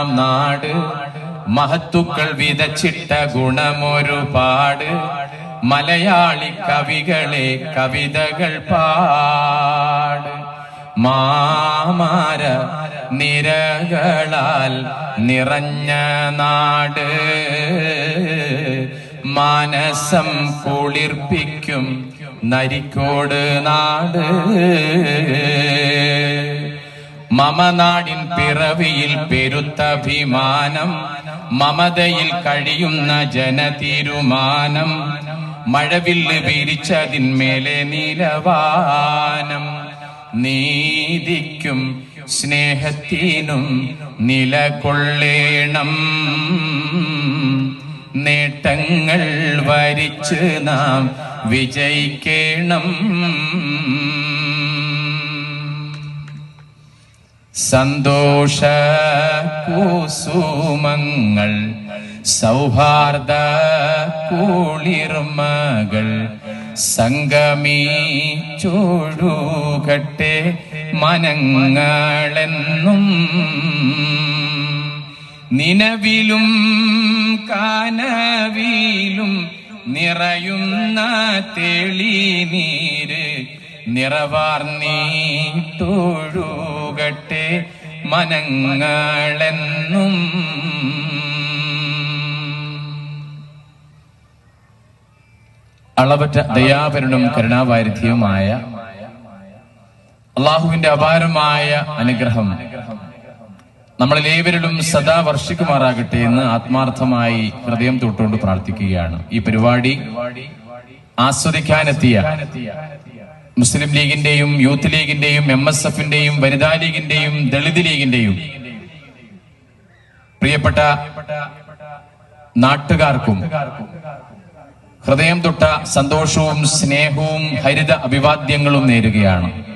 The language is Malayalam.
നാട് മഹത്തുക്കൾ വിതച്ചിട്ട ഗുണമൊരുപാട്. മലയാളി കവികളെ കവിതകൾ പാട്. മാമാര നിരകളാൽ നിറഞ്ഞ നാട്. മാനസം കുളിർപ്പിക്കും നരിക്കോട് നാട്. മമനാടിൻ പിറവിയിൽ പെരുത്തഭിമാനം. മമതയിൽ കഴിയുന്ന ജനതീരുമാനം. മഴവില്ല് വിരിച്ചതിന്മേലെ നിലവാനം. നീതിക്കും സ്നേഹത്തിനും നിലകൊള്ളേണം. നേട്ടങ്ങൾ വരിച്ച് നാം വിജയിക്കണം. സന്തോഷ കുസുമങ്ങൾ സൗഹാർദ്ദ കുളിർമകൾ സംഗമിച്ചൊഴുകട്ടെ മനങ്ങളെന്നും. നിലവിലും കനവിലും നിറയുന്ന തെളിനീര് നിറവാർന്നീട്ടൊഴുകട്ടെ മനങ്ങളെന്നും. അളവറ്റ ദയാപരനും കരുണാവാരിധ്യവുമായ അള്ളാഹുവിന്റെ അപാരമായ അനുഗ്രഹം നമ്മളിലേവരിലും സദാ വർഷിക്കുമാറാകട്ടെ എന്ന് ആത്മാർത്ഥമായി ഹൃദയം തൊട്ടുകൊണ്ട് പ്രാർത്ഥിക്കുകയാണ്. ഈ പരിപാടി ആസ്വദിക്കാനെത്തിയ മുസ്ലിം ലീഗിന്റെയും യൂത്ത് ലീഗിന്റെയും MSFന്റെയും വനിതാ ലീഗിന്റെയും ദളിത് ലീഗിന്റെയും പ്രിയപ്പെട്ട നാട്ടുകാർക്കും ഹൃദയം തൊട്ട സന്തോഷവും സ്നേഹവും ഹരിത അഭിവാദ്യങ്ങളും നേരുകയാണ്.